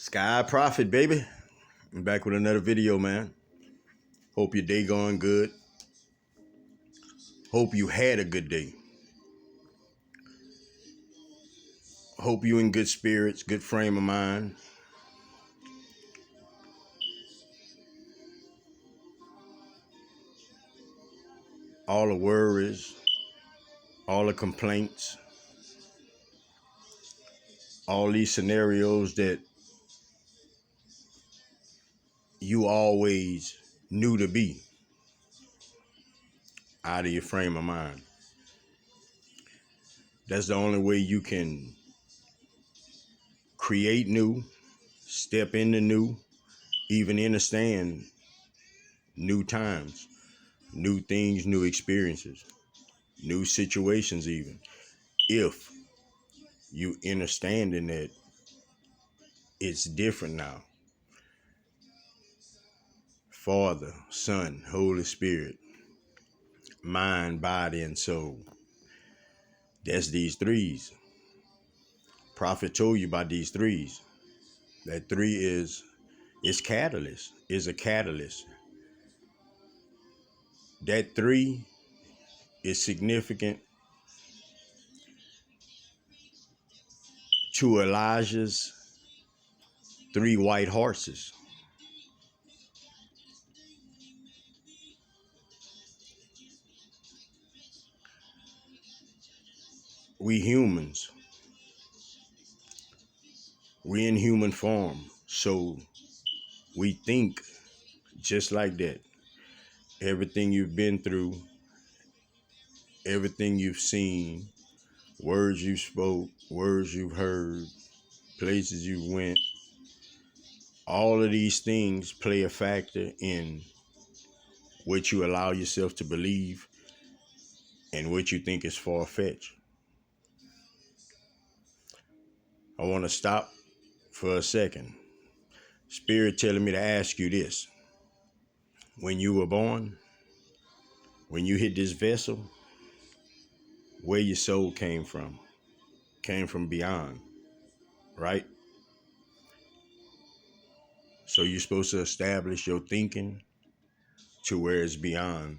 Sky Prophet, baby. I'm back with another video, man. Hope your day going good. Hope you had a good day. Hope you in good spirits, good frame of mind. All the worries, all the complaints, all these scenarios that you always knew to be out of your frame of mind. That's the only way you can create new, step into new, even understand new times, new things, new experiences, new situations even. If you understanding that it's different now. Father, Son, Holy Spirit, mind, body, and soul. That's these threes. Prophet told you about these threes. That three is catalyst, is a catalyst. That three is significant to Elijah's three white horses. We humans, we in human form, so we think just like that. Everything you've been through, everything you've seen, words you spoke, words you've heard, places you went, all of these things play a factor in what you allow yourself to believe and what you think is far-fetched. I want to stop for a second. Spirit telling me to ask you this. When you were born, when you hit this vessel, where your soul came from beyond, right? So you're supposed to establish your thinking to where it's beyond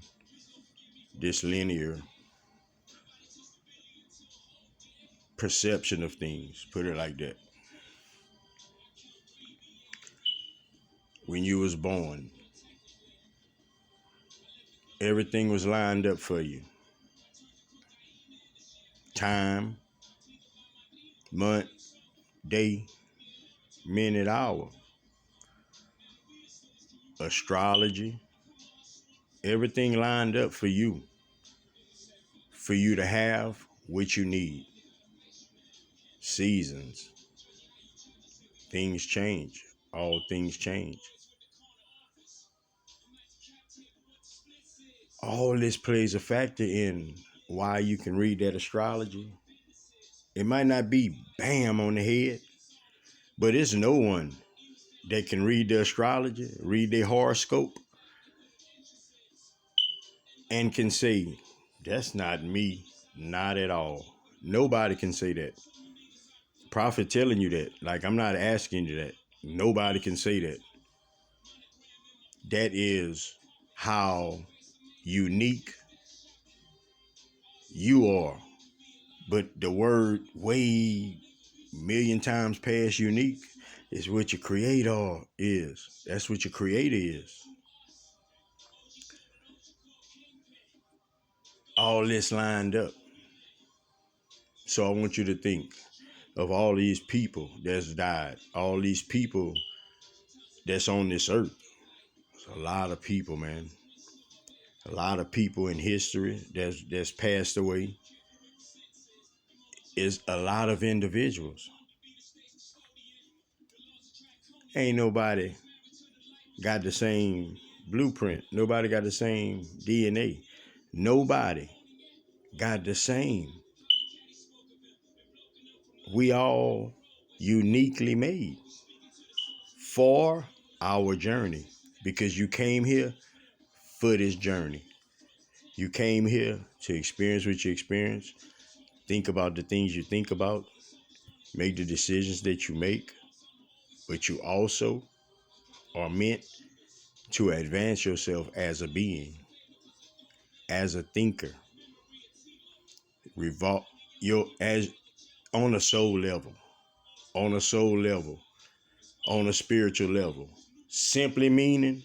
this linear perception of things, put it like that. When you was born, everything was lined up for you. Time, month, day, minute, hour. Astrology, everything lined up for you to have what you need. Seasons, things change, all things change. All this plays a factor in why you can read that astrology. It might not be bam on the head, but it's no one that can read the astrology, read their horoscope, and can say, that's not me, not at all. Nobody can say that. Prophet telling you that. Like, I'm not asking you that. Nobody can say that. That is how unique you are. But the word way million times past unique is what your creator is. That's what your creator is. All this lined up. So I want you to think of all these people that's died, all these people that's on this earth. It's a lot of people, man. A lot of people in history that's passed away. Is a lot of individuals. Ain't nobody got the same blueprint. Nobody got the same DNA. Nobody got the same. We all uniquely made for our journey, because you came here for this journey. You came here to experience what you experience, think about the things you think about, make the decisions that you make, but you also are meant to advance yourself as a being, as a thinker, revol your as on a soul level, on a soul level, on a spiritual level. Simply meaning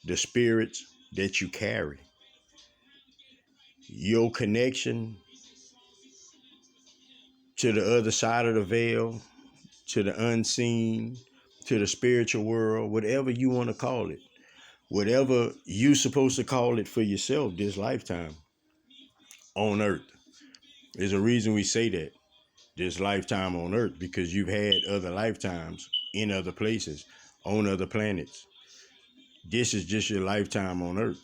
the spirits that you carry, your connection to the other side of the veil, to the unseen, to the spiritual world, whatever you want to call it, whatever you supposed to call it for yourself this lifetime on earth. There's a reason we say that, this lifetime on earth, because you've had other lifetimes in other places, on other planets. This is just your lifetime on earth.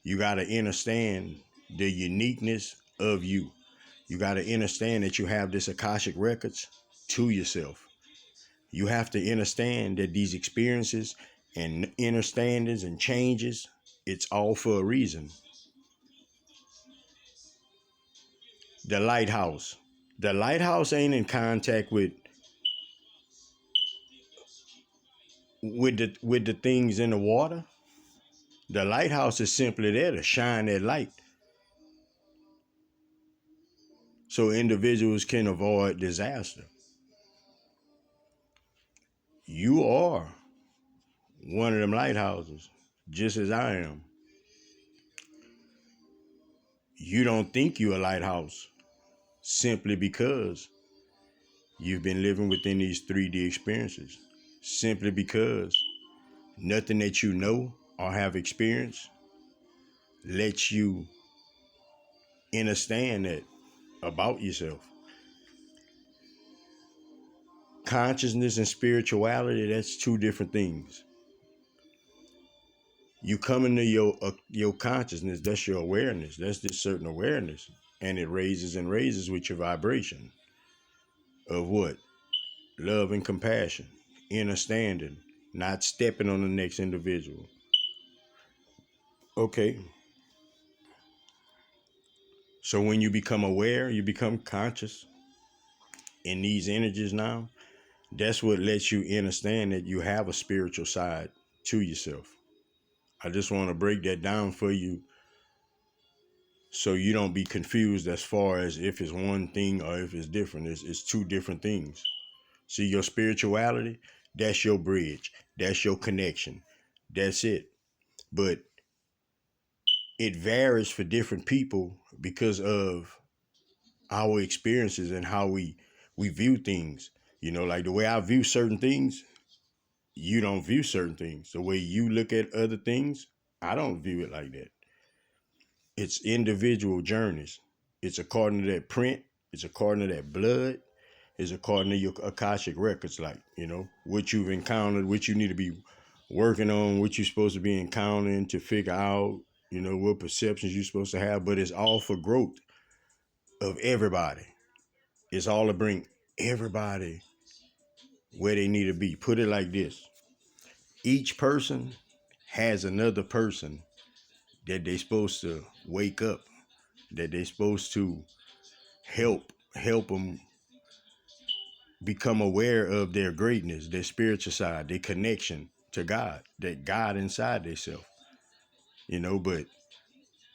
You got to understand the uniqueness of you. You got to understand that you have this Akashic records to yourself. You have to understand that these experiences and understandings and changes, it's all for a reason. The lighthouse. The lighthouse ain't in contact with the things in the water. The lighthouse is simply there to shine that light so individuals can avoid disaster. You are one of them lighthouses, just as I am. You don't think you're a lighthouse simply because you've been living within these 3D experiences, simply because nothing that you know or have experienced lets you understand that about yourself. Consciousness and spirituality, that's two different things. You come into your consciousness, that's your awareness, that's this certain awareness, and it raises and raises with your vibration of what? Love and compassion, understanding, not stepping on the next individual. Okay. So when you become aware, you become conscious in these energies now, that's what lets you understand that you have a spiritual side to yourself. I just want to break that down for you so you don't be confused as far as if it's one thing or if it's different. It's two different things. See, your spirituality, that's your bridge. That's your connection. That's it. But it varies for different people because of our experiences and how we view things. You know, like the way I view certain things, you don't view certain things. The way you look at other things, I don't view it like that. It's individual journeys. It's according to that print. It's according to that blood. It's according to your Akashic records, like, you know, what you've encountered, what you need to be working on, what you're supposed to be encountering to figure out, you know, what perceptions you're supposed to have. But it's all for growth of everybody. It's all to bring everybody where they need to be. Put it like this. Each person has another person that they're supposed to wake up, that they're supposed to help them become aware of their greatness, their spiritual side, their connection to God, that God inside themselves. You know, but,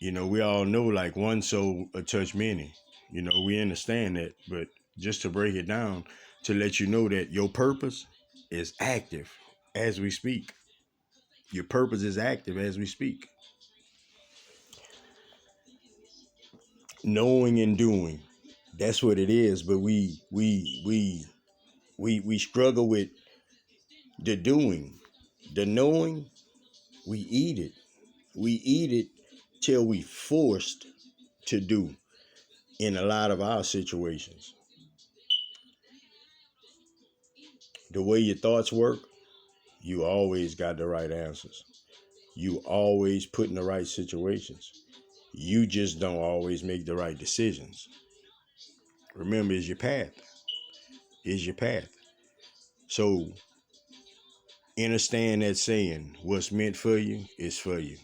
you know, we all know like one soul will touch many. You know, we understand that, but just to break it down, to let you know that your purpose is active as we speak. Your purpose is active as we speak. Knowing and doing, that's what it is. But we struggle with the doing. The knowing, we eat it. We eat it till we forced to do in a lot of our situations. The way your thoughts work, you always got the right answers. You always put in the right situations. You just don't always make the right decisions. Remember, it's your path. It's your path. So understand that saying, what's meant for you is for you.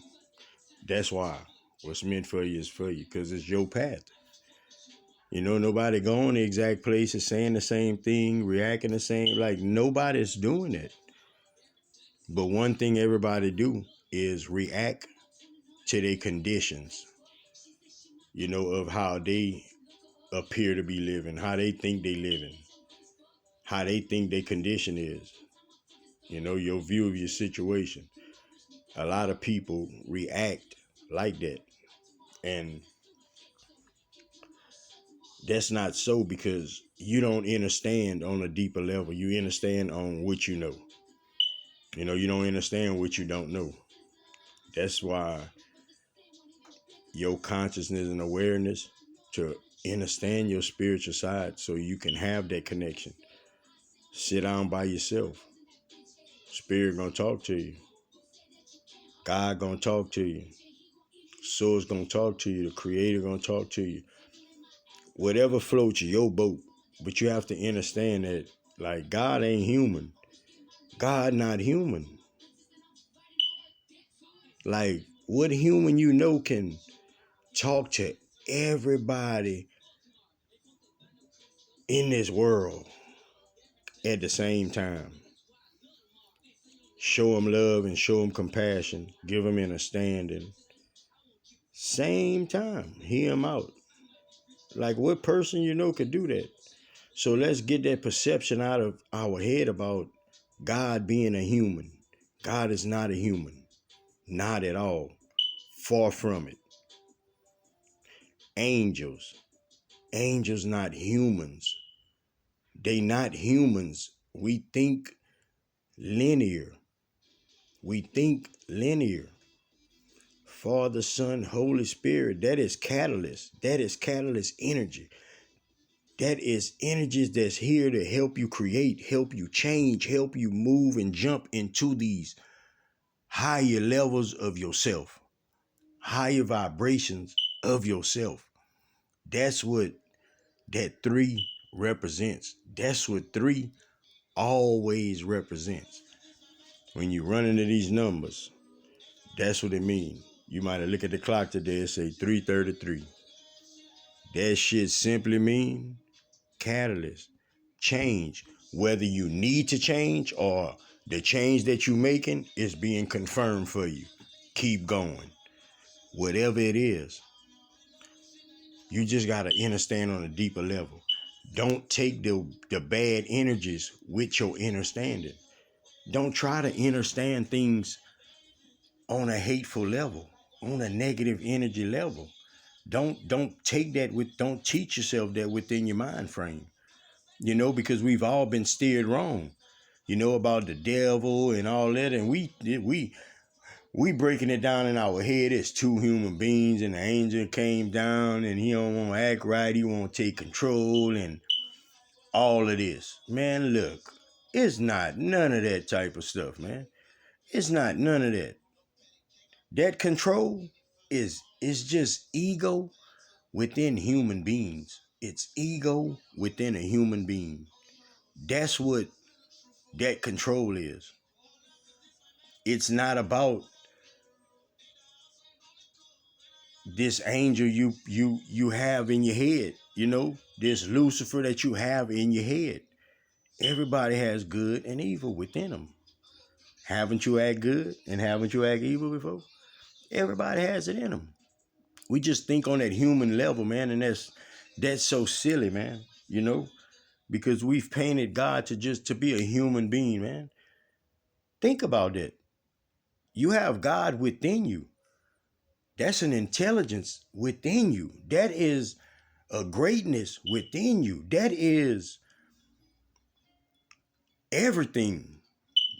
That's why what's meant for you is for you, because it's your path. You know, nobody going the exact places, saying the same thing, reacting the same. Like, nobody's doing it. But one thing everybody do is react to their conditions, you know, of how they appear to be living, how they think they living, how they think their condition is, you know, your view of your situation. A lot of people react like that. And that's not so, because you don't understand on a deeper level. You understand on what you know. You know, you don't understand what you don't know. That's why your consciousness and awareness to understand your spiritual side, so you can have that connection. Sit down by yourself. Spirit gonna talk to you. God gonna talk to you. Source gonna talk to you. The Creator gonna talk to you. Whatever floats your boat. But you have to understand that, like, God ain't human. God not human. Like, what human you know can talk to everybody in this world at the same time? Show them love and show them compassion. Give them understanding. Same time, hear them out. Like, what person you know could do that? So let's get that perception out of our head about God being a human. God is not a human. Not at all. Far from it. Angels. Angels not humans. They not humans. We think linear. We think linear. Father, Son, Holy Spirit, that is catalyst. That is catalyst energy. That is energies that's here to help you create, help you change, help you move and jump into these higher levels of yourself, higher vibrations of yourself. That's what that 3 represents. That's what 3 always represents. When you run into these numbers, that's what it means. You might have looked at the clock today and say 3:33. That shit simply mean catalyst, change. Whether you need to change or the change that you're making is being confirmed for you. Keep going. Whatever it is, you just got to understand on a deeper level. Don't take the bad energies with your understanding. Don't try to understand things on a hateful level, on a negative energy level. Don't take that with, don't teach yourself that within your mind frame. You know, because we've all been steered wrong. You know about the devil and all that, and we breaking it down in our head. It's 2 human beings, and the angel came down, and he don't want to act right. He want to take control, and all of this. Man, look, it's not none of that type of stuff, man. It's not none of that. That control is just ego within human beings. It's ego within a human being. That's what that control is. It's not about this angel you have in your head, you know, this Lucifer that you have in your head. Everybody has good and evil within them. Haven't you act good and haven't you act evil before? Everybody has it in them. We just think on that human level, man, and that's so silly, man. You know, because we've painted God to be a human being, man. Think about that. You have God within you. That's an intelligence within you. That is a greatness within you. That is everything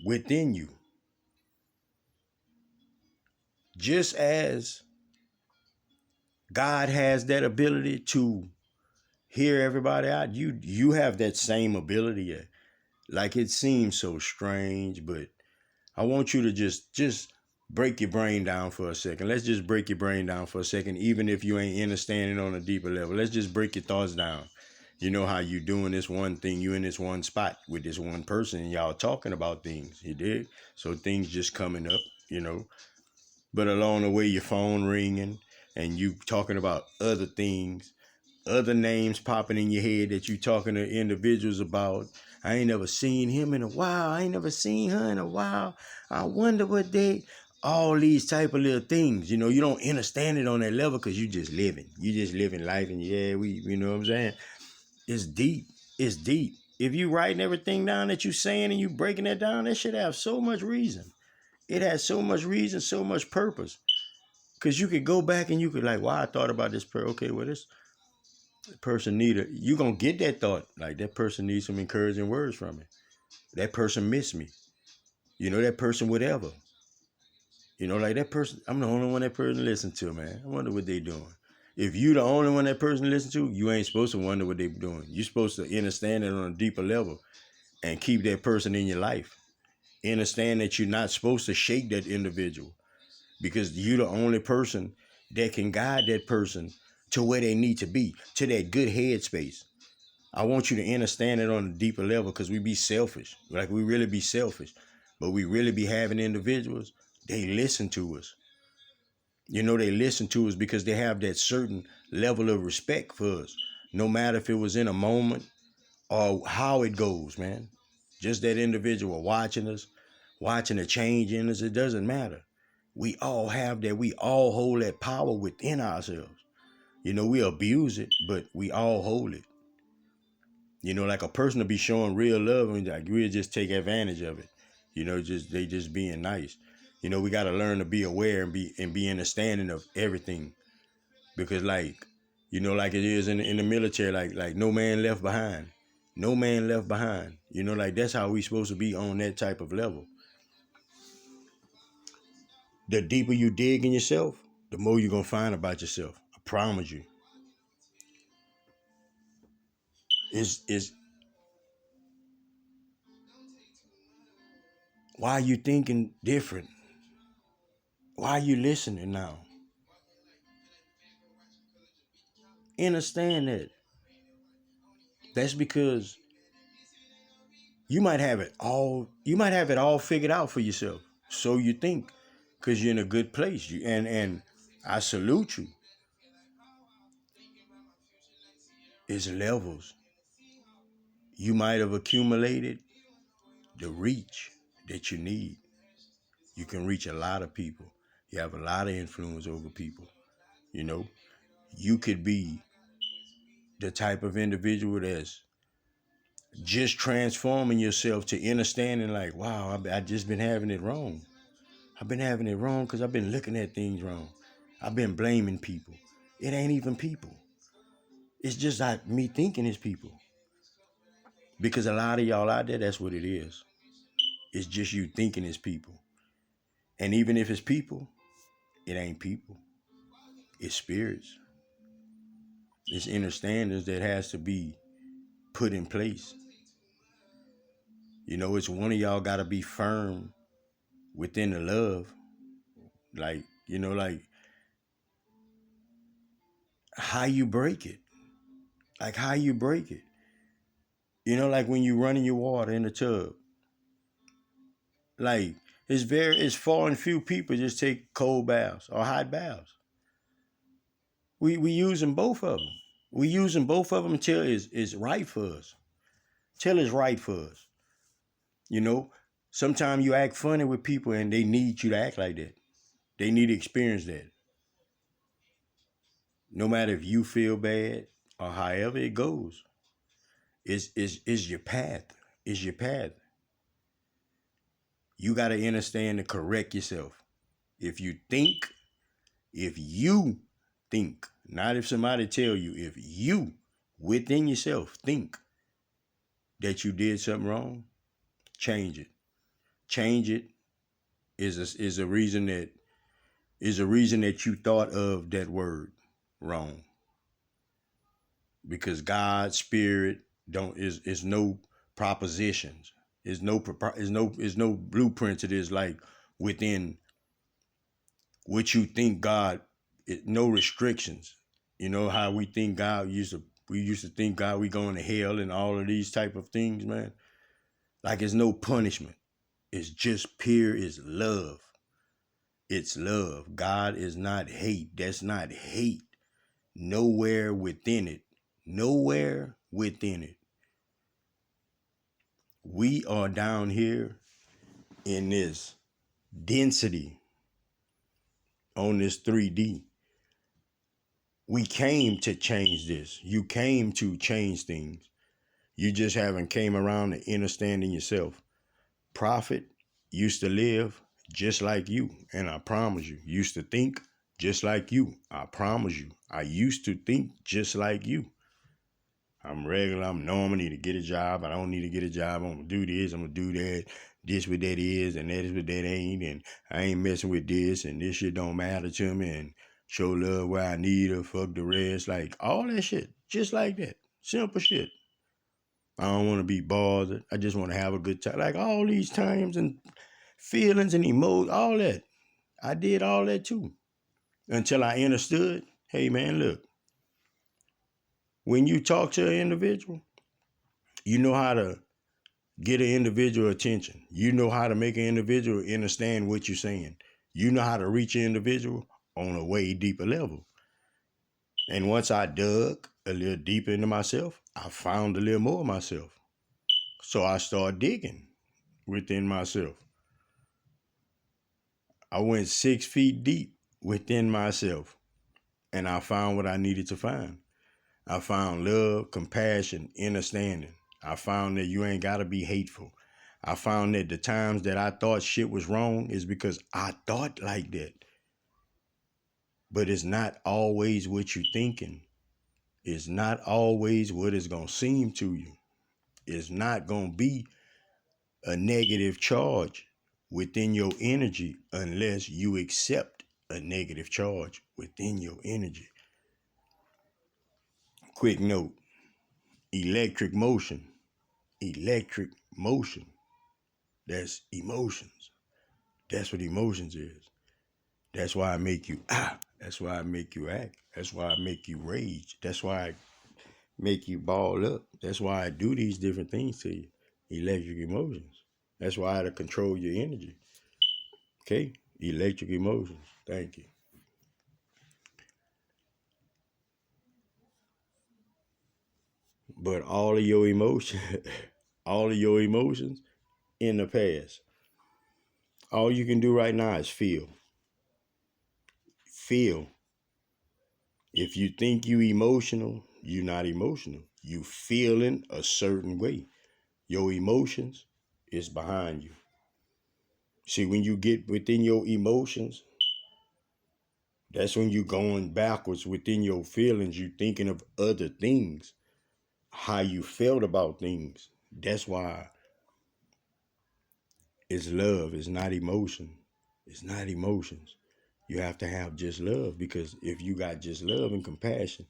within you. Just as God has that ability to hear everybody out, you have that same ability. Like, it seems so strange, but I want you to just break your brain down for a second. Let's just break your brain down for a second, even if you ain't understanding on a deeper level. Let's just break your thoughts down. You know how you doing this one thing, you in this one spot with this one person, and y'all talking about things, you dig? So things just coming up, you know. But along the way, your phone ringing, and you talking about other things. other names popping in your head that you talking to individuals about. I ain't never seen him in a while. I ain't never seen her in a while. I wonder what they, all these type of little things, you know, you don't understand it on that level because you just living. You just living life and yeah, you know what I'm saying? It's deep. It's deep. If you writing everything down that you saying and you breaking that down, that should have so much reason. It has so much reason, so much purpose. Because you could go back and you could like, wow, I thought about this person. Okay, well, this person you going to get that thought. Like that person needs some encouraging words from me. That person missed me. You know, that person whatever. You know, like that person, I'm the only one that person listen to, man. I wonder what they doing. If you the only one that person listen to, you ain't supposed to wonder what they doing. You're supposed to understand it on a deeper level and keep that person in your life. Understand that you're not supposed to shake that individual because you're the only person that can guide that person to where they need to be, to that good headspace. I want you to understand it on a deeper level because we be selfish. Like we really be selfish. But we really be having individuals, they listen to us. You know, they listen to us because they have that certain level of respect for us. No matter if it was in a moment or how it goes, man. Just that individual watching us, watching the change in us, it doesn't matter. We all have that. We all hold that power within ourselves. You know, we abuse it, but we all hold it. You know, like a person to be showing real love and like we'll just take advantage of it. You know, they just being nice. You know, we got to learn to be aware and be understanding of everything because like, you know, like it is in the military, like no man left behind. No man left behind. You know, like that's how we supposed to be on that type of level. The deeper you dig in yourself, the more you're gonna find about yourself. I promise you. Is why are you thinking different? Why are you listening now? Understand that. That's because you might have it all figured out for yourself. So you think, because you're in a good place. And I salute you. It's levels. You might have accumulated the reach that you need. You can reach a lot of people. You have a lot of influence over people. You know, you could be the type of individual that's just transforming yourself to understanding like, wow, I just been having it wrong. I've been having it wrong because I've been looking at things wrong. I've been blaming people. It ain't even people. It's just like me thinking it's people. Because a lot of y'all out there, that's what it is. It's just you thinking it's people. And even if it's people, it ain't people. It's spirits. It's understandings that has to be put in place. You know, it's one of y'all got to be firm within the love. Like, you know, like how you break it. Like how you break it. You know, like when you running your water in the tub. Like it's far and few people just take cold baths or hot baths. We using both of them. We using both of them until it's right for us. Till it's right for us. You know, sometimes you act funny with people and they need you to act like that. They need to experience that. No matter if you feel bad or however it goes, is your path. It's your path. You got to understand to correct yourself. If you think, if you think, not if somebody tell you, if you within yourself think that you did something wrong, change it. Change it is a reason that you thought of that word wrong. Because God's spirit don't is no propositions. Is no blueprint to this like within what you think God, no restrictions. You know how we used to think God we going to hell and all of these type of things, man. Like it's no punishment. It's just pure is love. It's love. God is not hate. That's not hate. Nowhere within it Nowhere within it. We are down here in this density on this 3D. We came to change this. You came to change things. You just haven't came around to understanding yourself. Prophet used to live just like you, and I promise you, used to think just like you. I promise you, I used to think just like you. I'm regular, I'm normal, I need to get a job, I don't need to get a job, I'm gonna do this, I'm gonna do that, this what that is, and that is what that ain't, and I ain't messing with this, and this shit don't matter to me, and show love where I need her, fuck the rest, like all that shit, just like that, simple shit. I don't want to be bothered, I just want to have a good time, like all these times and feelings and emotions, all that, I did all that too, until I understood, hey man, look, when you talk to an individual, you know how to get an individual attention. You know how to make an individual understand what you're saying. You know how to reach an individual on a way deeper level. And once I dug a little deeper into myself, I found a little more of myself. So I started digging within myself. I went 6 feet deep within myself, and I found what I needed to find. I found love, compassion, understanding. I found that you ain't got to be hateful. I found that the times that I thought shit was wrong is because I thought like that. But it's not always what you're thinking. It's not always what it's going to seem to you. It's not going to be a negative charge within your energy unless you accept a negative charge within your energy. Quick note, electric motion. Electric motion. That's emotions. That's what emotions is. That's why I make you That's why I make you act. That's why I make you rage. That's why I make you ball up. That's why I do these different things to you. Electric emotions. That's why I had to control your energy. Okay? Electric emotions. Thank you. But all of your emotions, all of your emotions in the past. All you can do right now is feel. Feel. If you think you emotional, you're not emotional. You feeling a certain way. Your emotions is behind you. See, when you get within your emotions, that's when you going backwards within your feelings. You thinking of other things, how you felt about things. That's why it's love. It's not emotion. It's not emotions. You have to have just love, because if you got just love and compassion,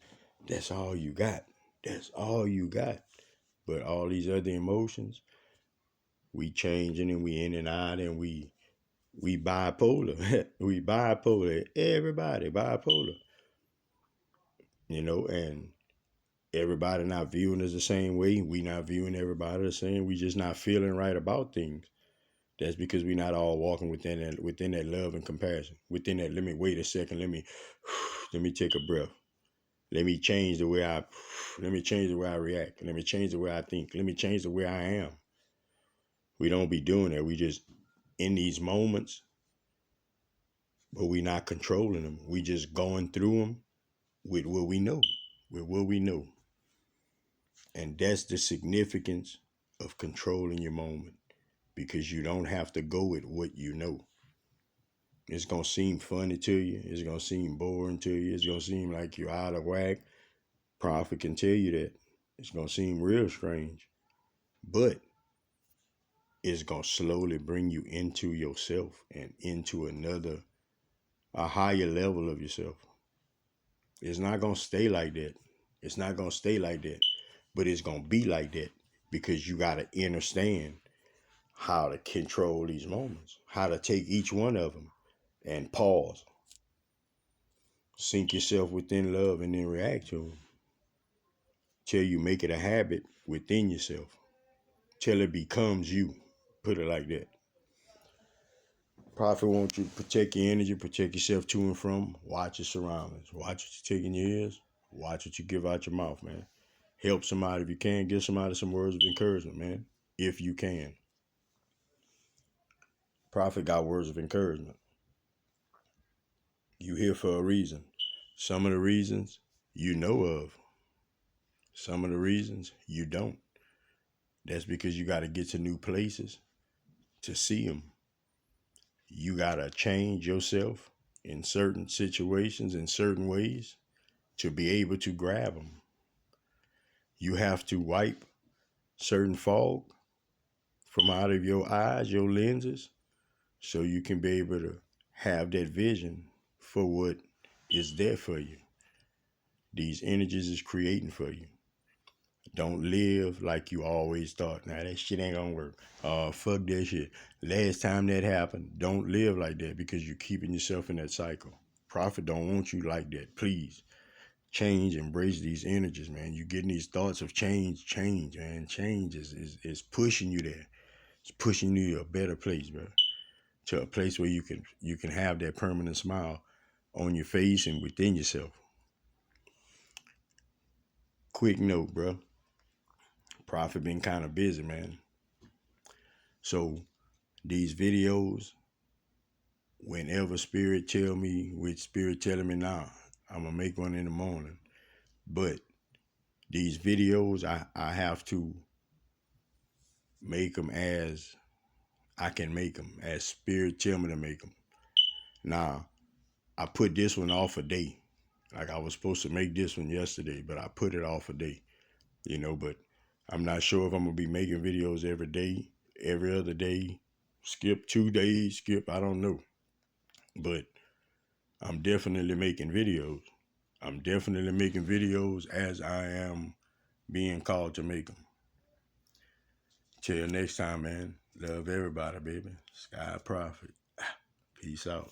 that's all you got. That's all you got. But all these other emotions, we changing and we in and out, and we bipolar. We bipolar. Everybody bipolar. And everybody not viewing us the same way. We not viewing everybody the same. We just not feeling right about things. That's because we not all walking within that love and compassion. Within that, let me wait a second. Let me take a breath. Let me change the way I react. Let me change the way I think. Let me change the way I am. We don't be doing that. We just in these moments, but we not controlling them. We just going through them with what we know. With what we know. And that's the significance of controlling your moment, because you don't have to go with what you know. It's going to seem funny to you. It's going to seem boring to you. It's going to seem like you're out of whack. Prophet can tell you that. It's going to seem real strange. But it's going to slowly bring you into yourself and into a higher level of yourself. It's not going to stay like that. It's not going to stay like that. But it's going to be like that, because you got to understand how to control these moments, how to take each one of them and pause, sink yourself within love, and then react to them. Till you make it a habit within yourself, till it becomes you. Put it like that. Prophet wants you to protect your energy, protect yourself to and from. Watch your surroundings. Watch what you take in your ears. Watch what you give out your mouth, man. Help somebody if you can. Give somebody some words of encouragement, man. If you can. Prophet got words of encouragement. You here for a reason. Some of the reasons you know of. Some of the reasons you don't. That's because you got to get to new places to see them. You got to change yourself in certain situations, in certain ways, to be able to grab them. You have to wipe certain fog from out of your eyes, your lenses, so you can be able to have that vision for what is there for you. These energies is creating for you. Don't live like you always thought. Now that shit ain't gonna work. Fuck that shit. Last time that happened, don't live like that because you're keeping yourself in that cycle. Prophet don't want you like that. Please change, embrace these energies, man. You getting these thoughts of change, man. Change is pushing you there. It's pushing you to a better place, bro. To a place where you can have that permanent smile on your face and within yourself. Quick note, bro. Prophet been kind of busy, man. So these videos, whenever spirit tell me, which spirit telling me now, I'm gonna make one in the morning. But these videos, I have to make them as I can make them, as spirit tell me to make them. Now, I put this one off a day. Like I was supposed to make this one yesterday, but I put it off a day. But I'm not sure if I'm gonna be making videos every day, every other day, skip 2 days, I don't know. But I'm definitely making videos. I'm definitely making videos as I am being called to make them. Till next time, man. Love everybody, baby. Sky Prophet. Peace out.